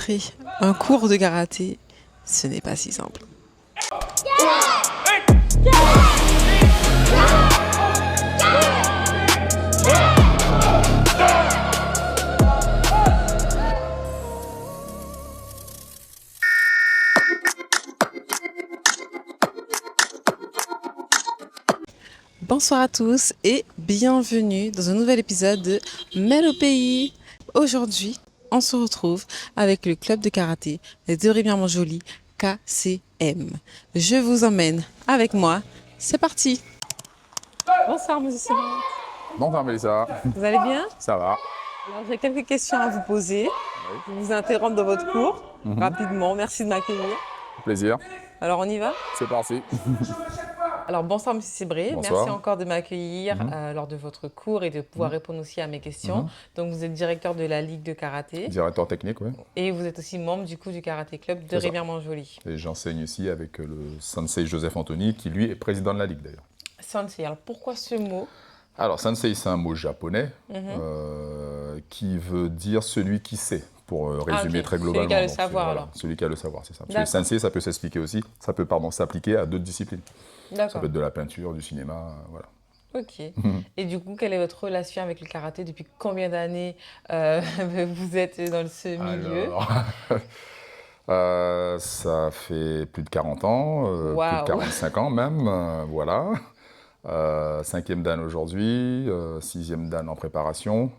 rentrée. Un cours de karaté, ce n'est pas si simple. Bonsoir à tous et bienvenue dans un nouvel épisode de Mêle au pays. Aujourd'hui, on se retrouve avec le club de karaté de Rivière-Montjoly, KCM. Je vous emmène avec moi. C'est parti. Bonsoir, monsieur Sébastien. Bonsoir Mélissa. Vous allez bien? Ça va. Alors, j'ai quelques questions à vous poser. Je vais vous interrompre dans votre cours rapidement. Merci de m'accueillir. Plaisir. Alors, on y va? C'est parti. Alors, bonsoir, monsieur Sébré. Bonsoir. Merci encore de m'accueillir lors de votre cours et de pouvoir répondre aussi à mes questions. Donc, vous êtes directeur de la Ligue de karaté Directeur technique, oui. et vous êtes aussi membre du coup du Karaté Club de C'est ça. Rivière-Montjoly. Et j'enseigne ici avec le sensei Joseph Anthony, qui lui est président de la Ligue d'ailleurs. Sensei, alors pourquoi ce mot? Alors, sensei, c'est un mot japonais qui veut dire celui qui sait, pour résumer ok. très Celui globalement. qui a le Donc, savoir, voilà, alors. celui qui a le savoir, c'est ça. Parce que D'accord. sensei, ça peut s'expliquer aussi, ça peut s'appliquer à d'autres disciplines. Ça D'accord. peut être de la peinture, du cinéma, voilà. Ok. Et du coup, quelle est votre relation avec le karaté? Depuis combien d'années vous êtes dans ce milieu? Alors, ça fait plus de 40 ans, plus Waouh. de 45 ans même, voilà. 5e dan aujourd'hui, 6e dan en préparation.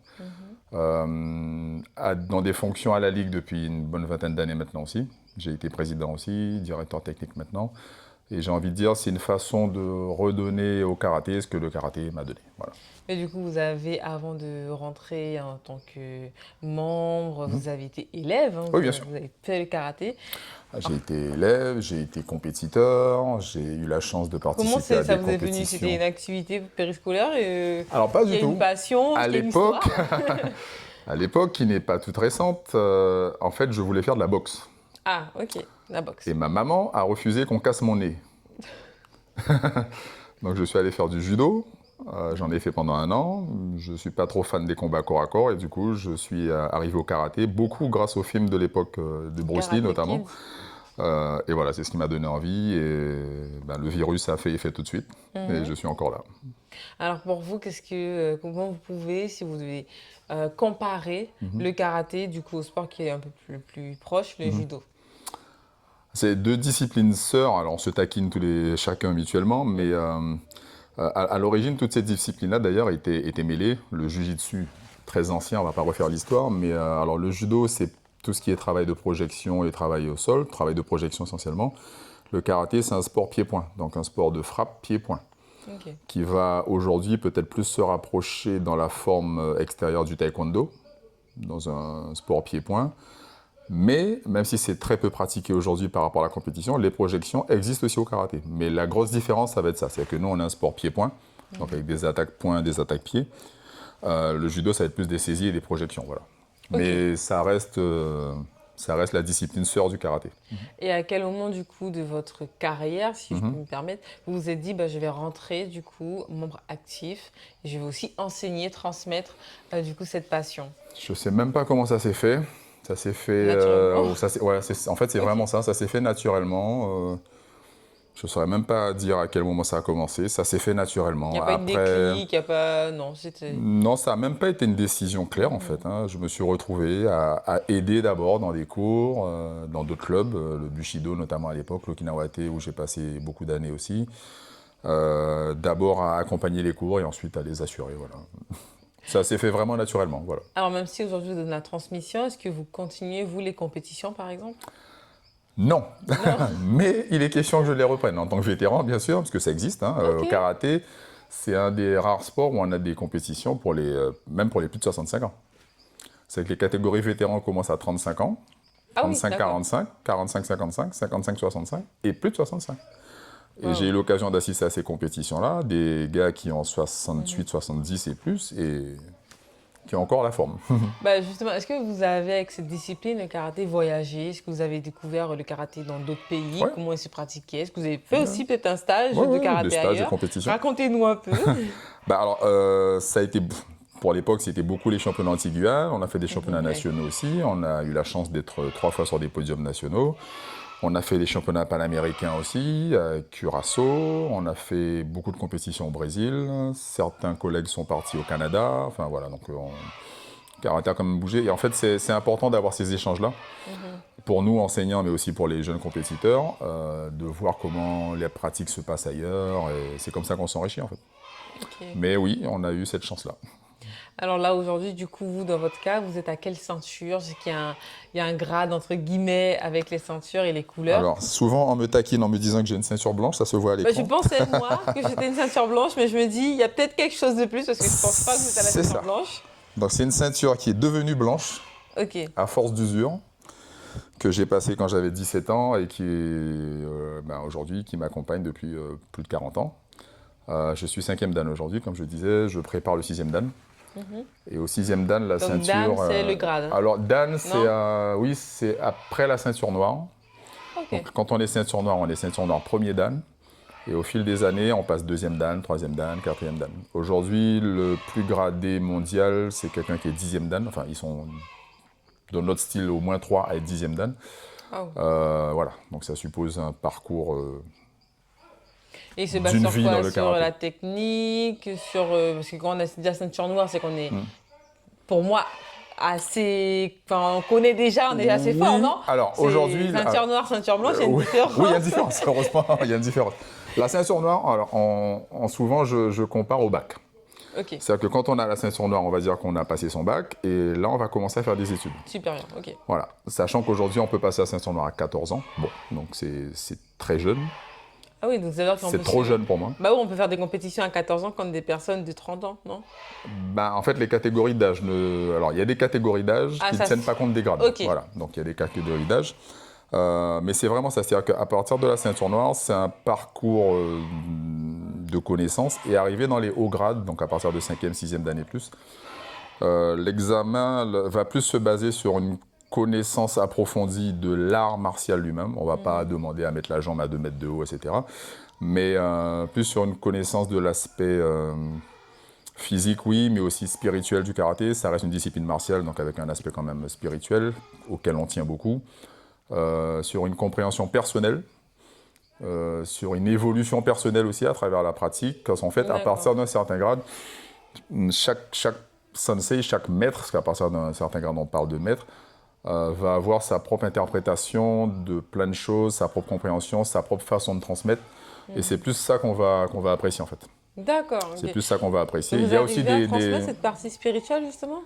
Dans des fonctions à la Ligue depuis une bonne vingtaine d'années maintenant aussi. J'ai été président aussi, directeur technique maintenant. Et j'ai envie de dire, c'est une façon de redonner au karaté ce que le karaté m'a donné. Voilà. Et du coup, vous avez, avant de rentrer en tant que membre, vous avez été élève, hein, Oui, bien sûr. vous avez fait le karaté. J'ai été élève, j'ai été compétiteur, j'ai eu la chance de participer Comment à ça des vous est venu? compétitions. C'était une activité périscolaire Alors pas il y du a tout. une passion, À il y a une l'époque, histoire. à l'époque, qui n'est pas toute récente, en fait, je voulais faire de la boxe. Ah, ok, la boxe. Et ma maman a refusé qu'on casse mon nez. Donc je suis allé faire du judo. J'en ai fait pendant 1 an. Je ne suis pas trop fan des combats corps à corps et du coup je suis arrivé au karaté, beaucoup grâce aux films de l'époque de Bruce Lee Karate notamment. Kid. Et voilà, c'est ce qui m'a donné envie et le virus a fait effet tout de suite et je suis encore là. Alors pour vous, comment vous pouvez, si vous devez comparer le karaté du coup au sport qui est un peu plus proche, le judo? C'est 2 disciplines sœurs, alors on se taquine chacun mutuellement, mais à l'origine, toutes ces disciplines-là d'ailleurs étaient mêlées. Le jiu-jitsu, très ancien, on ne va pas refaire l'histoire, mais alors le judo, c'est tout ce qui est travail de projection et travail au sol, travail de projection essentiellement. Le karaté, c'est un sport pied-point, donc un sport de frappe pied-point, qui va aujourd'hui peut-être plus se rapprocher dans la forme extérieure du taekwondo, dans un sport pied-point. Mais, même si c'est très peu pratiqué aujourd'hui par rapport à la compétition, les projections existent aussi au karaté. Mais la grosse différence, ça va être ça. C'est que nous, on a un sport pied-point, donc avec des attaques points, des attaques pieds. Le judo, ça va être plus des saisies et des projections, voilà. Mais ça reste la discipline sœur du karaté. Et à quel moment du coup de votre carrière, si je peux me permettre, vous vous êtes dit je vais rentrer du coup membre actif et je vais aussi enseigner, transmettre du coup cette passion? Je ne sais même pas comment ça s'est fait. Ça s'est fait. Naturellement. En fait, c'est vraiment ça. Ça s'est fait naturellement. Je ne saurais même pas dire à quel moment ça a commencé. Ça s'est fait naturellement. Il n'y a pas eu de déclic, il n'y a pas... Non, c'était... Non, ça n'a même pas été une décision claire en fait. Je me suis retrouvé à aider d'abord dans des cours, dans d'autres clubs, le Bushido notamment à l'époque, l'Okinawate où j'ai passé beaucoup d'années aussi. D'abord à accompagner les cours et ensuite à les assurer. Voilà. Ça s'est fait vraiment naturellement, voilà. Alors même si aujourd'hui vous donnez la transmission, est-ce que vous continuez, vous, les compétitions par exemple? Non, mais il est question que je les reprenne en tant que vétéran, bien sûr, parce que ça existe. Au karaté, c'est un des rares sports où on a des compétitions même pour les plus de 65 ans. C'est que les catégories vétérans commencent à 35 ans, 35-45, 45-55, 55-65 et plus de 65. Et j'ai eu l'occasion d'assister à ces compétitions-là, des gars qui ont 68, 70 et plus, et qui ont encore la forme. Justement, est-ce que vous avez, avec cette discipline, le karaté, voyagé? Est-ce que vous avez découvert le karaté dans d'autres pays? Comment il se pratiquait? Est-ce que vous avez fait aussi peut-être un stage de karaté des stages ailleurs? de compétition. Racontez-nous un peu. Ça a été pour l'époque, c'était beaucoup les championnats anti-Guyane. On a fait des championnats nationaux aussi. On a eu la chance d'être 3 fois sur des podiums nationaux. On a fait des championnats panaméricains aussi, à Curaçao. On a fait beaucoup de compétitions au Brésil. Certains collègues sont partis au Canada. Enfin voilà, donc Karaté a quand même bougé. Et en fait, c'est important d'avoir ces échanges-là, pour nous enseignants, mais aussi pour les jeunes compétiteurs, de voir comment les pratiques se passent ailleurs. Et c'est comme ça qu'on s'enrichit en fait. Ok. Mais oui, on a eu cette chance-là. Alors là, aujourd'hui, du coup, vous, dans votre cas, vous êtes à quelle ceinture? Je sais il y a un grade, entre guillemets, avec les ceintures et les couleurs. Alors, souvent, on me taquine en me disant que j'ai une ceinture blanche, ça se voit à Bah, l'écran. je pensais, moi, que j'étais une ceinture blanche, mais je me dis, il y a peut-être quelque chose de plus, parce que je pense pas que vous êtes à la C'est ceinture ça. blanche. Donc, c'est une ceinture qui est devenue blanche Ok. à force d'usure, que j'ai passée quand j'avais 17 ans et qui, aujourd'hui, qui m'accompagne depuis plus de 40 ans. Je suis 5e dan aujourd'hui, comme je disais, je prépare le 6e dan. Et au 6e dan, la Donc, ceinture... dan, c'est le grade. Alors, dan, c'est après la ceinture noire. Ok. Donc, quand on est ceinture noire 1er dan. Et au fil des années, on passe 2e dan, 3e dan, 4e dan. Aujourd'hui, le plus gradé mondial, c'est quelqu'un qui est 10e dan. Enfin, ils sont dans notre style au moins 3 à être 10e dan. Oh. Voilà, donc ça suppose un parcours Et il se base d'une sur vie quoi? dans le Sur karaté. la technique, parce que quand on a dit la ceinture noire, c'est qu'on est, pour moi, assez... Enfin, on connaît déjà, on est assez fort, non? Alors C'est aujourd'hui... ceinture noire, ceinture blanche, il y a une oui, différence. oui, il y a une différence, heureusement, il y a une différence. La ceinture noire, alors, souvent, je compare au bac. Ok, C'est-à-dire que quand on a la ceinture noire, on va dire qu'on a passé son bac, et là, on va commencer à faire des études. supérieur, ok. Voilà, sachant qu'aujourd'hui, on peut passer la ceinture noire à 14 ans. Bon, donc c'est très jeune. Ah oui, donc ça veut dire qu'on C'est peut trop jeune pour moi. Bah oui, on peut faire des compétitions à 14 ans contre des personnes de 30 ans, non? En fait, les catégories d'âge Alors, il y a des catégories d'âge qui ne tiennent pas compte des grades. Ok. Voilà, donc il y a des catégories d'âge. Mais c'est vraiment ça. C'est-à-dire qu'à partir de la ceinture noire, c'est un parcours de connaissances et arriver dans les hauts grades, donc à partir de 5e, 6e d'année plus, l'examen va plus se baser sur une connaissance approfondie de l'art martial lui-même. On ne va pas demander à mettre la jambe à 2 mètres de haut, etc. Mais plus sur une connaissance de l'aspect physique, oui, mais aussi spirituel du karaté. Ça reste une discipline martiale, donc avec un aspect quand même spirituel, auquel on tient beaucoup. Sur une compréhension personnelle, sur une évolution personnelle aussi à travers la pratique. Parce qu'en fait, à partir d'un certain grade, chaque sensei, chaque maître, parce qu'à partir d'un certain grade, on parle de maître, va avoir sa propre interprétation de plein de choses, sa propre compréhension, sa propre façon de transmettre. Et c'est plus ça qu'on va apprécier en fait. D'accord. C'est plus ça qu'on va apprécier. Donc Il y a aussi à transmettre cette partie spirituelle, justement?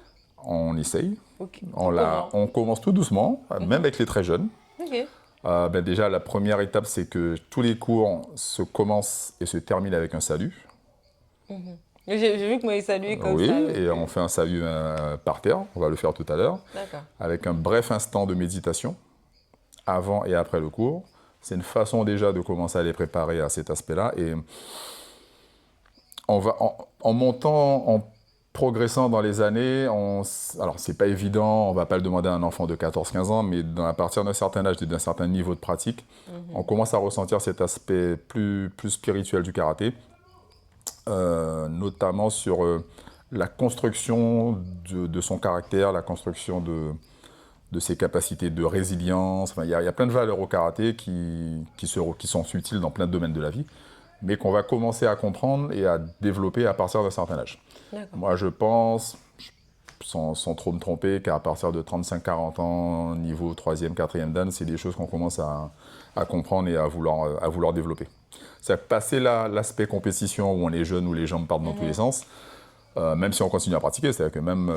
On essaye. Okay. On commence tout doucement, même avec les très jeunes. Ok. Déjà, la première étape, c'est que tous les cours se commencent et se terminent avec un salut. J'ai vu que moi, il saluait comme oui, ça. Et on fait un salut par terre, on va le faire tout à l'heure, avec un bref instant de méditation, avant et après le cours. C'est une façon déjà de commencer à les préparer à cet aspect-là. Et on va, en montant, en progressant dans les années, alors c'est pas évident, on va pas le demander à un enfant de 14-15 ans, mais à partir d'un certain âge et d'un certain niveau de pratique, on commence à ressentir cet aspect plus spirituel du karaté. Notamment sur la construction de son caractère, la construction de ses capacités de résilience. Enfin, il y a plein de valeurs au karaté qui sont utiles dans plein de domaines de la vie, mais qu'on va commencer à comprendre et à développer à partir d'un certain âge. Moi, je pense, sans trop me tromper, qu'à partir de 35-40 ans, niveau 3e, 4e dan, c'est des choses qu'on commence à comprendre et à vouloir développer. C'est passer l'aspect compétition où on est jeune, où les jambes partent dans tous les sens, même si on continue à pratiquer. C'est-à-dire que même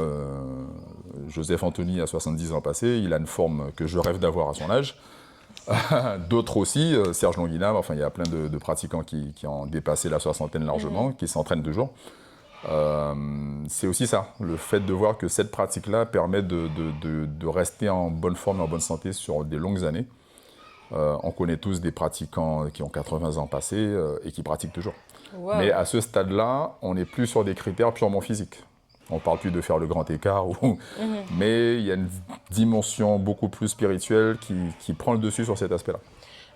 Joseph Anthony, à 70 ans passés, il a une forme que je rêve d'avoir à son âge. D'autres aussi, Serge Longuinam, enfin il y a plein de pratiquants qui ont dépassé la soixantaine largement, qui s'entraînent toujours. C'est aussi ça, le fait de voir que cette pratique-là permet de rester en bonne forme et en bonne santé sur des longues années. On connaît tous des pratiquants qui ont 80 ans passés et qui pratiquent toujours. Wow. Mais à ce stade-là, on n'est plus sur des critères purement physiques. On ne parle plus de faire le grand écart, mais il y a une dimension beaucoup plus spirituelle qui prend le dessus sur cet aspect-là.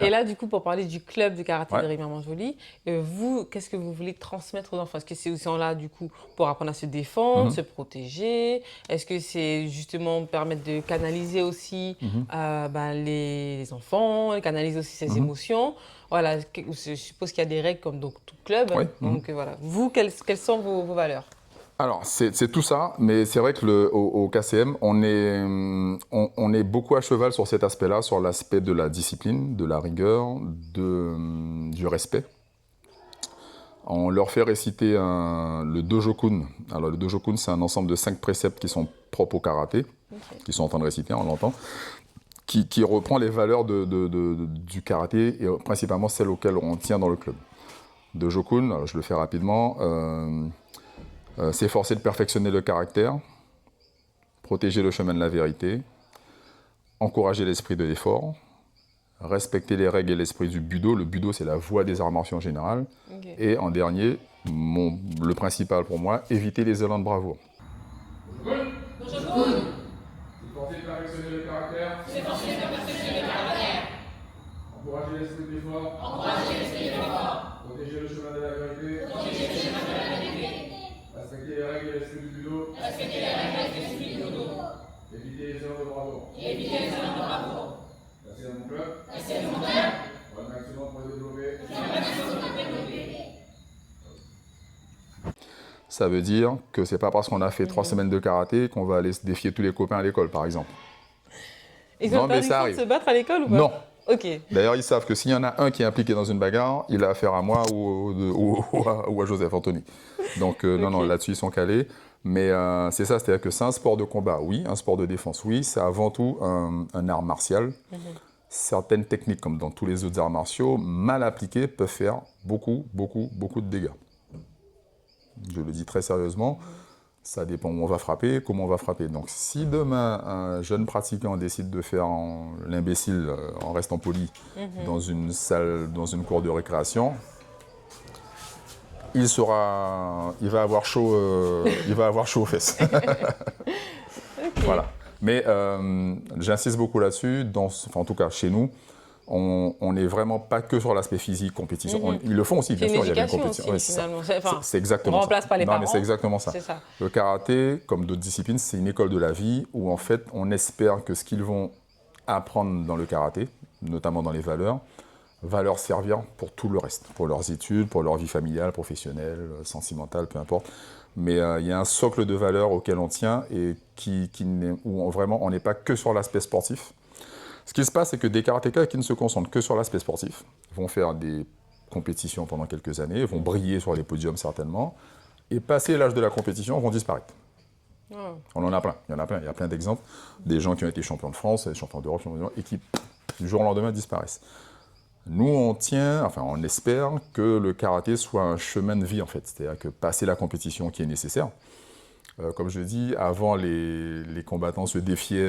Et là, du coup, pour parler du club de karaté de Ouais. Rivière-Mont-Joli, vous, qu'est-ce que vous voulez transmettre aux enfants? Est-ce que c'est aussi là, du coup, pour apprendre à se défendre, Mhm. se protéger? Est-ce que c'est justement permettre de canaliser aussi Mhm. les enfants, canaliser aussi ses Mhm. émotions? Voilà, je suppose qu'il y a des règles comme donc, tout club. Oui. Mhm. Donc voilà, vous, quelles sont vos valeurs? Alors, c'est tout ça, mais c'est vrai que au KCM, on est beaucoup à cheval sur cet aspect-là, sur l'aspect de la discipline, de la rigueur, du respect. On leur fait réciter le Dojokun. Alors, le Dojokun, c'est un ensemble de 5 préceptes qui sont propres au karaté, Ok. qu'ils sont en train de réciter, on l'entend, qui reprend les valeurs du karaté, et principalement celles auxquelles on tient dans le club. Dojokun, alors je le fais rapidement, s'efforcer de perfectionner le caractère, protéger le chemin de la vérité, encourager l'esprit de l'effort, respecter les règles et l'esprit du budo. Le budo, c'est la voie des arts martiaux en général. Ok. Et en dernier, le principal pour moi, éviter les élans de bravoure. Tenter de perfectionner le caractère. Encourager l'esprit d'effort. Protéger le chemin de la vérité. Respecter les règles et l'esprit du budo. Éviter les erreurs de bravoure. Merci à mon club. Pour un maximum pour le développer. Ça veut dire que c'est pas parce qu'on a fait 3 semaines de karaté qu'on va aller se défier tous les copains à l'école, par exemple. Ils Non, ont mais ça interdiction de arrive. se battre à l'école ou pas? Non. Ok. D'ailleurs, ils savent que s'il y en a un qui est impliqué dans une bagarre, il a affaire à moi ou à Joseph Anthony. Donc, non, non, Ok. là-dessus, ils sont calés. Mais c'est ça, c'est-à-dire que c'est un sport de combat, oui, un sport de défense, oui, c'est avant tout un art martial. Certaines techniques, comme dans tous les autres arts martiaux, mal appliquées, peuvent faire beaucoup, beaucoup, beaucoup de dégâts. Je le dis très sérieusement. Ça dépend où on va frapper, comment on va frapper. Donc si demain un jeune pratiquant décide de faire l'imbécile en restant poli dans une salle, dans une cour de récréation, il va avoir chaud, il va avoir chaud aux fesses. Voilà. Mais j'insiste beaucoup là-dessus. En tout cas, chez nous, on n'est vraiment pas que sur l'aspect physique, compétition. Ils le font aussi, bien C'est une sûr. Il y a une éducation compétition. aussi, Ouais, finalement. c'est exactement On ça. remplace pas les Non, mais parents. c'est exactement ça. C'est ça. Le karaté, comme d'autres disciplines, c'est une école de la vie où en fait, on espère que ce qu'ils vont apprendre dans le karaté, notamment dans les valeurs, va leur servir pour tout le reste, pour leurs études, pour leur vie familiale, professionnelle, sentimentale, peu importe. Mais il y a un socle de valeurs auquel on tient et où vraiment on n'est pas que sur l'aspect sportif. Ce qui se passe, c'est que des karatékas qui ne se concentrent que sur l'aspect sportif vont faire des compétitions pendant quelques années, vont briller sur les podiums certainement, et passé l'âge de la compétition, vont disparaître. Oh. On en a plein, il y en a plein, il y a plein d'exemples, des gens qui ont été champions de France, champions d'Europe, et qui, du jour au lendemain, disparaissent. Nous, on espère que le karaté soit un chemin de vie, en fait. C'est-à-dire que passer la compétition qui est nécessaire, comme je dis, avant, les combattants se défiaient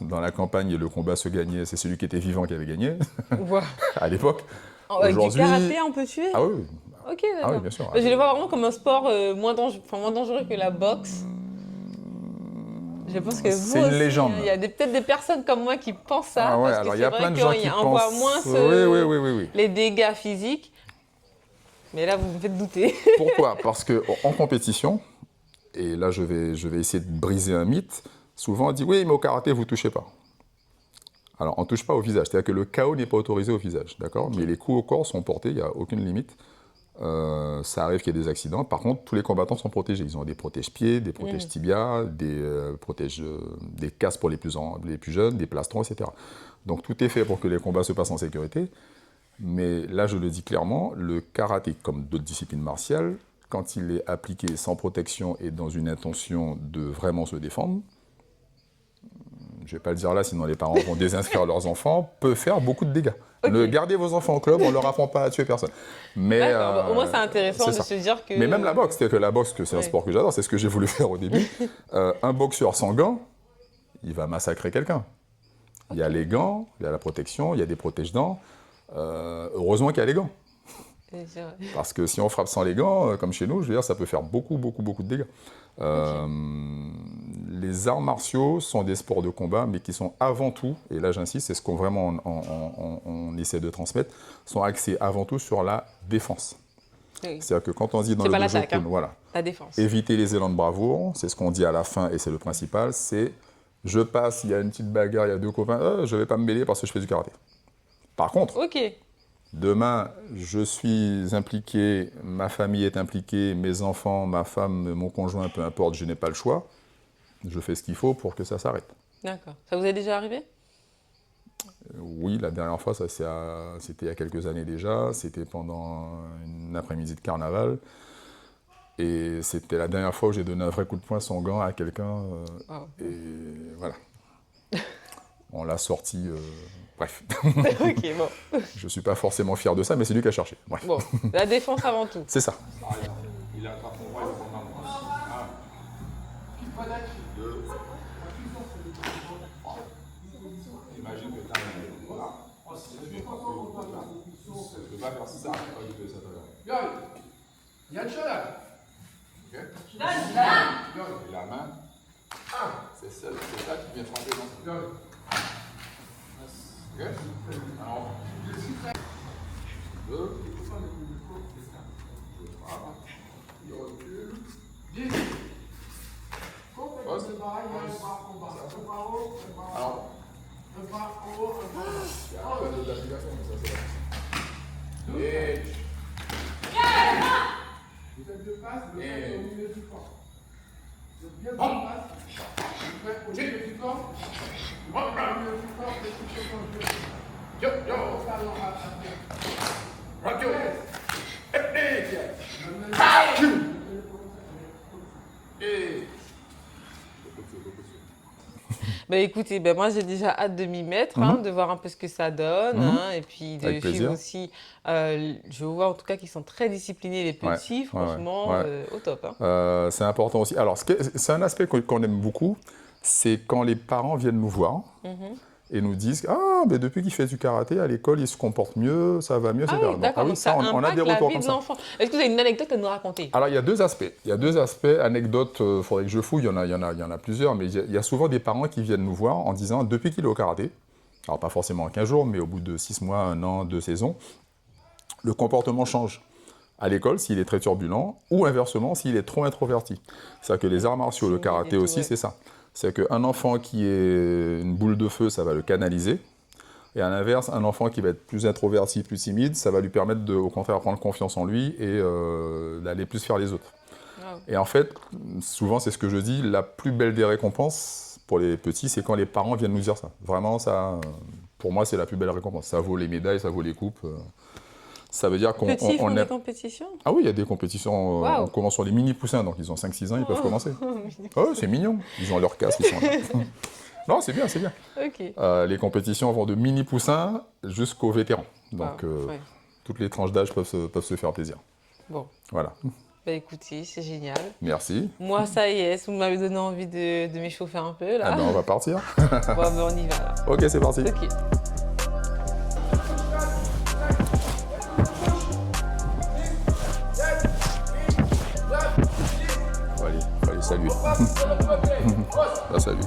dans la campagne et le combat se gagnait. C'est celui qui était vivant qui avait gagné, Wow. à l'époque. Avec du Aujourd'hui... karaté, on peut tuer? Ah oui, Ok, ah d'accord. oui, bien sûr. Je le vois vraiment comme un sport moins dangereux que la boxe. Je pense que vous C'est une aussi, légende. il y a peut-être des personnes comme moi qui pensent ça. Ah ouais, parce que alors il c'est y a vrai plein de gens qui qu'on voit pensent... moins Oui. les dégâts physiques. Mais là, vous me faites douter. Pourquoi? Parce qu'en compétition, et là je vais essayer de briser un mythe, souvent on dit oui, mais au karaté, vous ne touchez pas. Alors on ne touche pas au visage, c'est-à-dire que le KO n'est pas autorisé au visage, d'accord? Mais les coups au corps sont portés, il n'y a aucune limite. Ça arrive qu'il y ait des accidents. Par contre, tous les combattants sont protégés. Ils ont des protège-pieds, des protège-tibias, des casques pour les plus jeunes, des plastrons, etc. Donc tout est fait pour que les combats se passent en sécurité. Mais là, je le dis clairement, le karaté, comme d'autres disciplines martiales, quand il est appliqué sans protection et dans une intention de vraiment se défendre, je ne vais pas le dire là, sinon les parents vont désinscrire leurs enfants, peut faire beaucoup de dégâts. Ok. Gardez vos enfants au club, on ne leur apprend pas à tuer personne. Mais, D'accord, au moins c'est intéressant de ça. se dire que... Mais même la boxe, c'est-à-dire que la boxe, c'est un sport que j'adore, c'est ce que j'ai voulu faire au début. Un boxeur sans gants, il va massacrer quelqu'un. Il y a les gants, il y a la protection, il y a des protège-dents. Heureusement qu'il y a les gants. C'est vrai. Parce que si on frappe sans les gants, comme chez nous, je veux dire, ça peut faire beaucoup, beaucoup, beaucoup de dégâts. les arts martiaux sont des sports de combat, mais qui sont avant tout, et là j'insiste, c'est ce qu'on vraiment on essaie de transmettre, sont axés avant tout sur la défense. Oui. C'est-à-dire que quand on dit dans C'est le pas dojo, l'attaque, hein. voilà, La défense. éviter les élans de bravoure, c'est ce qu'on dit à la fin et c'est le principal, c'est je passe, il y a une petite bagarre, il y a deux copains, je ne vais pas me mêler parce que je fais du karaté. Par contre, Ok. demain, je suis impliqué, ma famille est impliquée, mes enfants, ma femme, mon conjoint, peu importe, je n'ai pas le choix, je fais ce qu'il faut pour que ça s'arrête. D'accord. Ça vous est déjà arrivé? Oui, la dernière fois, c'était il y a quelques années déjà, c'était pendant une après-midi de carnaval. Et c'était la dernière fois où j'ai donné un vrai coup de poing sans gant à quelqu'un. Wow. Et voilà. On l'a sorti. Bref. Ok, bon. Je ne suis pas forcément fier de ça, mais c'est lui qui a cherché. Bref. Bon, la défense avant tout. C'est ça. Il a pas son droit, il a son arme. Imagine que tu as un... Voilà. Tu peux pas faire ça, pas du tout ça. Il y a une chose là. Ok. Et la main, c'est ça qui vient frapper dans son. Ok. Alors, deux. Il recule. 10. Alors, il y a un peu d'application, mais ça c'est là. Et... Vous faites deux passes, vous faites au milieu du corps. Vous faites bien deux passes. Vous faites au milieu du corps. Au milieu du corps, vous faites au milieu du corps. Yo, yo. Rock your head. Et... Bah écoutez, moi j'ai déjà hâte de m'y mettre, de voir un peu ce que ça donne, et puis de Avec suivre plaisir. aussi. Je vois en tout cas qu'ils sont très disciplinés les petits, franchement, au top. Hein. C'est important aussi. Alors, c'est un aspect qu'on aime beaucoup, c'est quand les parents viennent nous voir et nous disent « Ah, mais depuis qu'il fait du karaté, à l'école, il se comporte mieux, ça va mieux, Ah etc. » oui, d'accord, donc ça on a impacte des la retours vie comme de ça. l'enfant. Est-ce que vous avez une anecdote à nous raconter? Alors, il y a deux aspects. Il y a deux aspects. Anecdotes, il faudrait que je fouille, il y en a plusieurs, mais il y a souvent des parents qui viennent nous voir en disant « Depuis qu'il est au karaté, alors pas forcément en 15 jours, mais au bout de 6 mois, 1 an, 2 saisons, le comportement change. À l'école, s'il est très turbulent, ou inversement, s'il est trop introverti. C'est-à-dire que les arts martiaux, le karaté aussi, c'est ça. C'est qu'un enfant qui est une boule de feu, ça va le canaliser. Et à l'inverse, un enfant qui va être plus introverti, plus timide, ça va lui permettre de, au contraire, prendre confiance en lui et d'aller plus faire les autres. Wow. Et en fait, souvent, c'est ce que je dis, la plus belle des récompenses pour les petits, c'est quand les parents viennent nous dire ça. Vraiment, ça, pour moi, c'est la plus belle récompense. Ça vaut les médailles, ça vaut les coupes. Ça veut dire qu'on Petits font des aime... compétitions? Ah oui, il y a des compétitions. Wow. On commence sur les mini-poussins, donc ils ont 5-6 ans, ils peuvent commencer. Oh, c'est mignon. Ils ont leur casque, ils sont là. Non, c'est bien, c'est bien. Ok. Les compétitions vont de mini-poussins jusqu'aux vétérans. Donc, Ouais. toutes les tranches d'âge peuvent se faire plaisir. Bon, Voilà. bah écoutez, c'est génial. Merci. Moi, ça y est, vous m'avez donné envie de m'échauffer un peu là. Ah ben, on va partir. Bon, on y va là. Ok, c'est parti. Ok. Allez, salut. Ah, salut.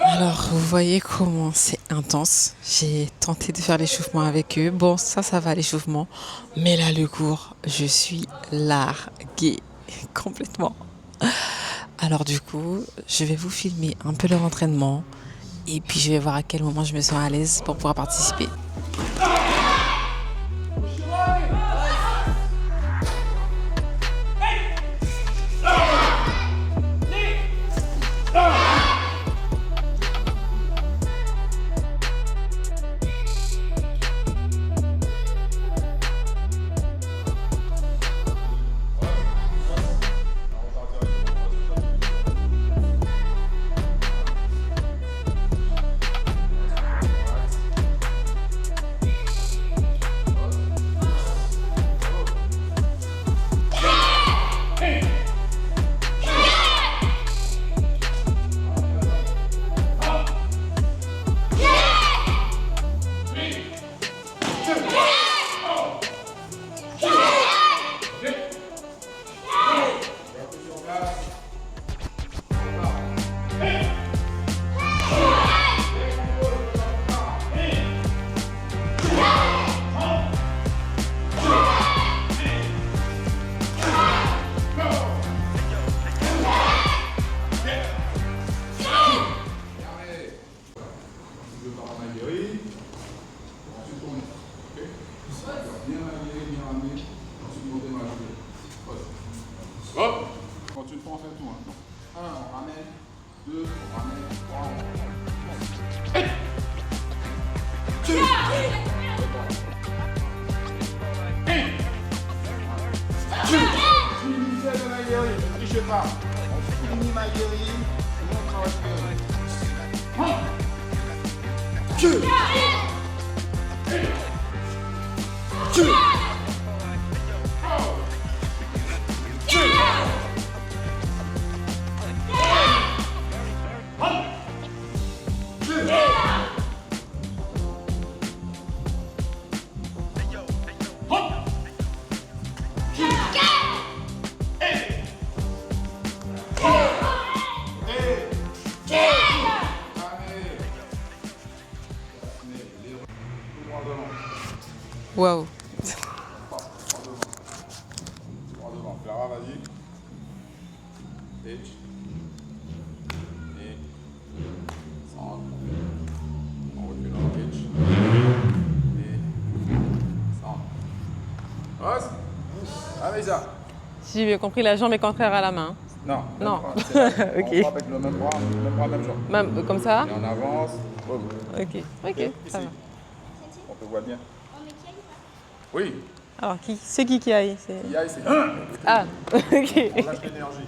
Alors, vous voyez comment c'est intense. J'ai tenté de faire l'échauffement avec eux. Bon, ça va l'échauffement. Mais là, le cours, je suis larguée complètement. Alors du coup, je vais vous filmer un peu leur entraînement. Et puis, je vais voir à quel moment je me sens à l'aise pour pouvoir participer. Hop. Continue de faire tout. Hein. 1, on ramène. 2, on ramène. 3, on ramène. Ne trichez pas. On finit ma guérie. On travaille Waouh. devant. Clara, vas-y. H. Et. Centre. On recule en H. Et. Centre. Rose. Avec ça. Si j'ai bien compris, la jambe est contraire à la main. Non. Non. Ok. Ok. On frappe avec le même bras, même jambe. Même comme ça. Et on avance. Boum. Ok. Ok. Ça va. On te voit bien. Oui. Alors, c'est qui aille Yai, c'est Ah, ok. on lâche l'énergie.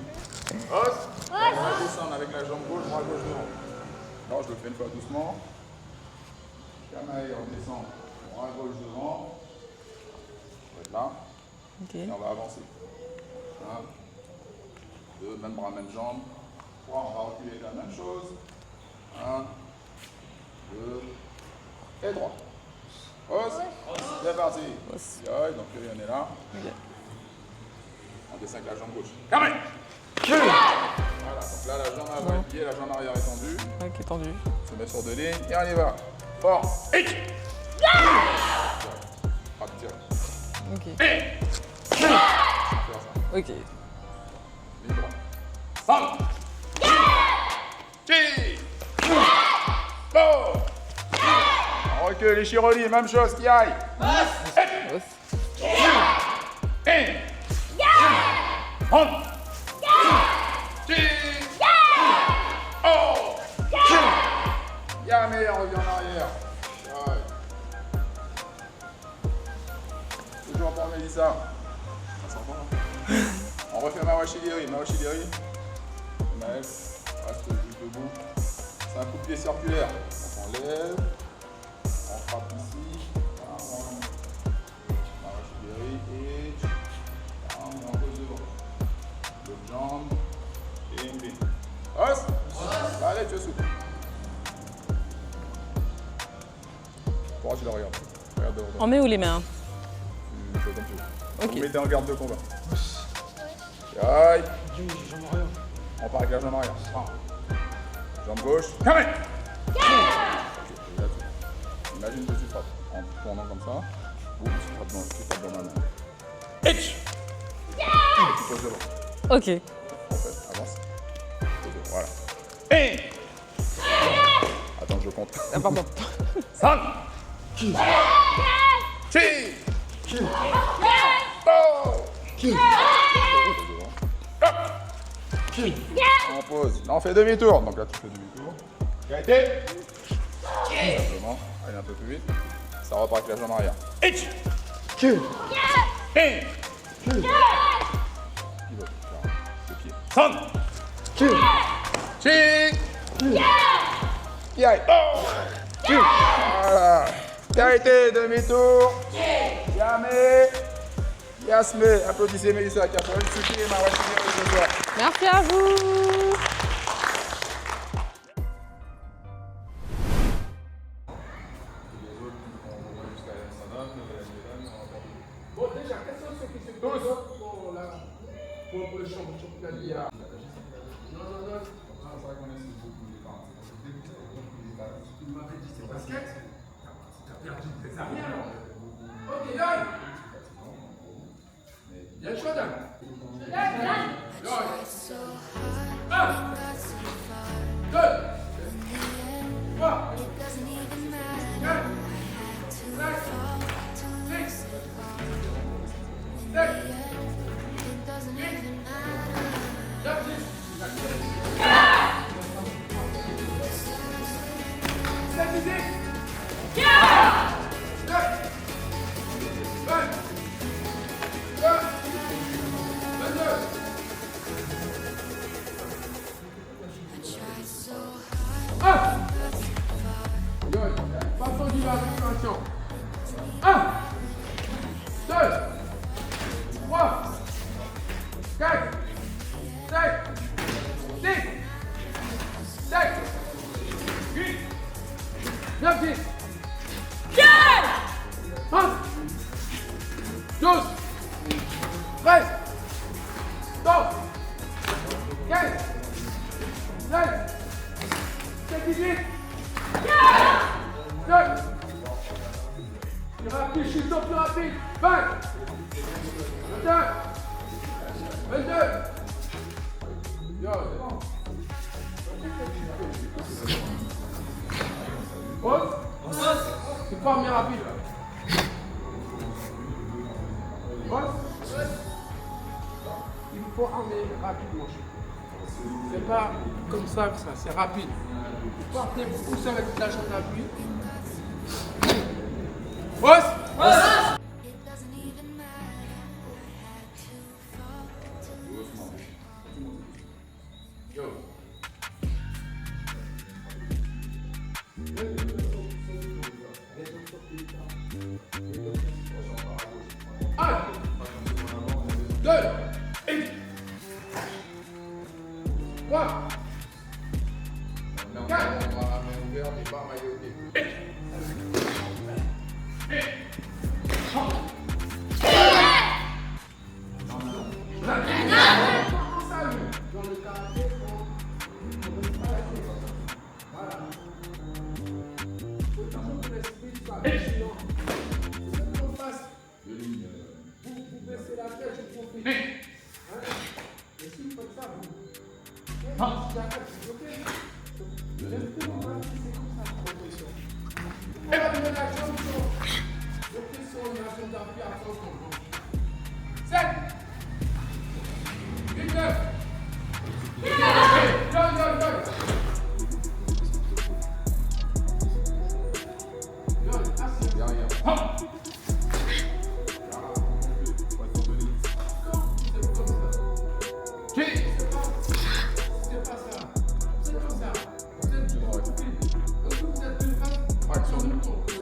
Hop. On va descendre avec la jambe gauche, bras gauche devant. Alors, je le fais une fois doucement. Camaï, on descend. Bras gauche devant. On va être là. Ok. Et on va avancer. 1, 2, même bras, même jambe. 3, on va reculer la même chose. 1, 2, et 3. Hausse. C'est parti. Donc, on est là. Ok. On descend avec la jambe gauche. Camaï. Voilà, donc là, la jambe avant est pliée, la jambe arrière est tendue. Ok, tendu. On se met sur 2 lignes et on y va. Fort. Et. Partir. Ok. Faire ça. Ok. Ligne droite. Centre. Qui. Bon. On recule les chirolis, même chose, qui aille. Hausse. Et. Rentre. Qui. Oh. Yamé, on revient en arrière. Ouais. Toujours pour Mélissa. Ça sent bon. On refait Mawashigiri. Mawashigiri. Maël, reste juste debout. C'est un coup de pied circulaire. Donc on lève. On frappe ici. Mawashigiri. Et. On pose devant. L'autre jambe. Et une ligne. Os. Allez, tu es souple. Pourquoi tu la regardes? Regarde devant. On met où les mains? Tu fais comme tu veux. Ok. Vous mettez en garde de combat. Aïe. On part avec la jambe arrière. Jambe gauche. Carré. Imagine que tu frappes en tournant comme ça. Boum, tu frappes dans la main. Hitch. Tu poses devant. Ok. En fait, avance. Voilà. Et. Attends, je compte. Ah, pardon. 3. Chi. Oh. On pose. Là, on fait demi-tour. Donc là, tu fais demi-tour. Qualité. Simplement. Allez un peu plus vite. Ça repart avec la jambe arrière. Hitch. Et. Pivot. Le pied. 3. Chi. Yay. Oh. Voilà. Qualité, demi-tour. Yamé. Yasmé. Applaudissez Mélissa qui a fait une suffit et Marwa ce soir. Merci à vous. Bon, déjà, quels sont ceux qui se posent pour le championnat d'IA? Non. C'est vrai qu'on est sur beaucoup de temps. Tu m'avais dit c'est basket? Tu as perdu tes amis alors? Ok, Yann! Yann Chodan! Yann! 1, 2, 3, 4, 5, 6, 7, 8, 9, 10. C'est musique! 9, 20, 22. Façon d'y va, attention. 1, 2, 3, 4, 5, 6, 7, 8, 9, 10. 30, 12, 13, 14, 15, 16, 17, 18, 9. Plus rapide, je suis plus rapide. 20, 21, 22. Yo, c'est bon. Pause. C'est pas mieux rapide. Pause. Il faut emmener rapidement. C'est pas comme ça que ça, c'est rapide. Vous partez, vous poussez avec la jambe d'appui. Pause. Yo. 1, 2, 3, 4,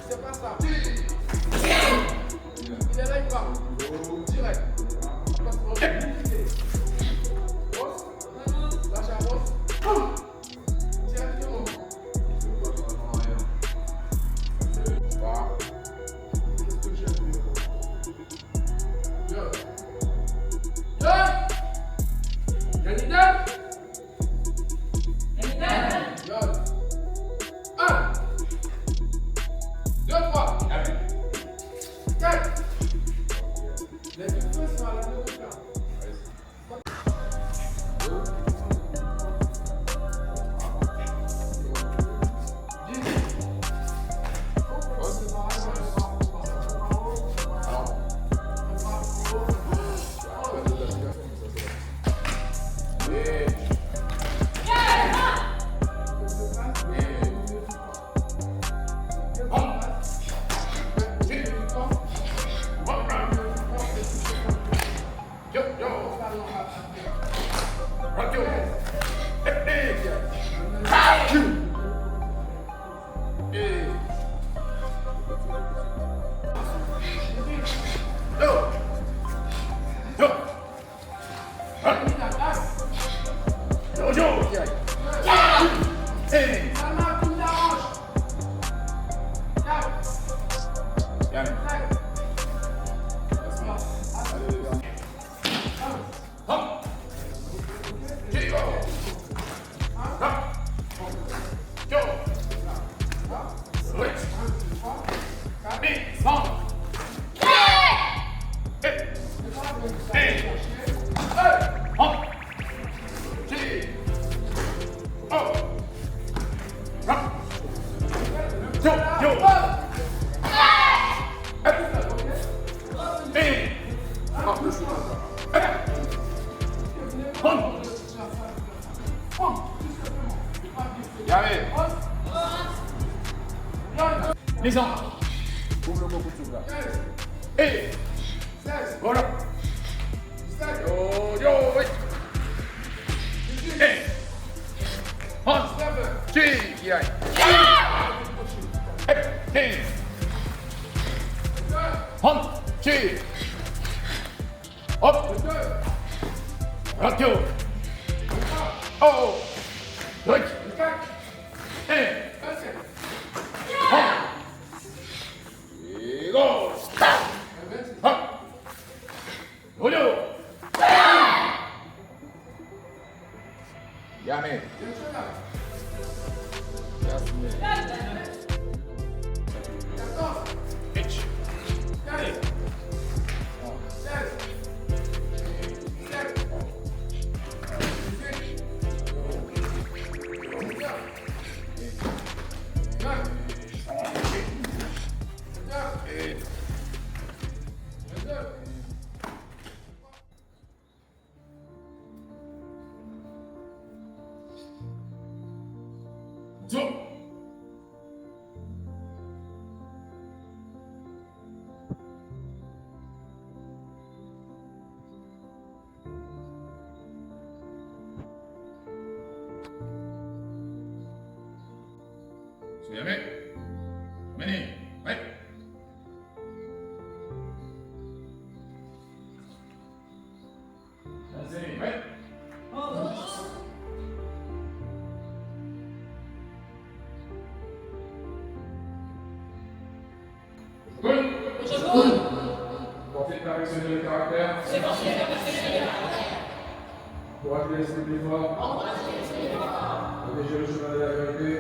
C'est pas ça. Il est là, il part. Descends. Ouvre le mot pour tout là. Et voilà. Yo, yo, oui. Et on, qui aille. Et on, qui. Hop. Radio. Oh. Oui. Et go! Hop! Oyo! Yame! Pitch! Yame! Meni! Ouais! Vas-y, ouais! Portez de perfectionner le caractère. Pour appeler l'esprit plus fort. Protéger le chemin de la vérité.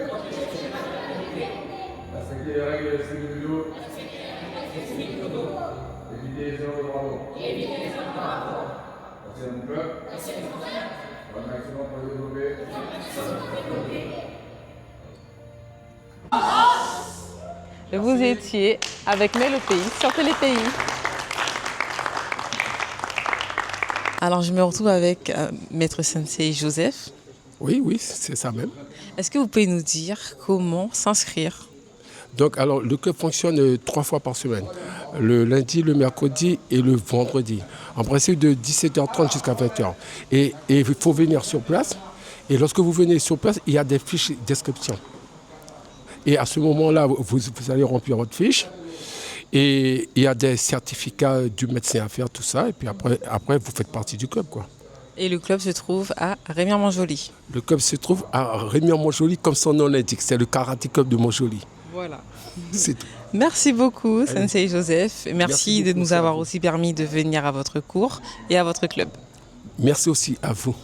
Respecter les règles de l'esprit de judo. Éviter les erreurs de bravo. Merci à mon club. Bonne maximum pour le développer. Et vous étiez avec Melo Pays sur Télépays. Alors je me retrouve avec Maître Sensei Joseph. Oui, oui, c'est ça même. Est-ce que vous pouvez nous dire comment s'inscrire? Donc, alors, le club fonctionne 3 fois par semaine. Le lundi, le mercredi et le vendredi. En principe de 17h30 jusqu'à 20h. Et il faut venir sur place. Et lorsque vous venez sur place, il y a des fiches d'inscription. Et à ce moment-là, vous allez remplir votre fiche. Et il y a des certificats du médecin à faire, tout ça. Et puis après vous faites partie du club, quoi. Et le club se trouve à Remire-Montjoly. Le club se trouve à Remire-Montjoly, comme son nom l'indique. C'est le karaté club de Montjoly. Voilà. C'est tout. Merci beaucoup, Sensei Joseph. Et merci de beaucoup, nous avoir aussi permis de venir à votre cours et à votre club. Merci aussi à vous.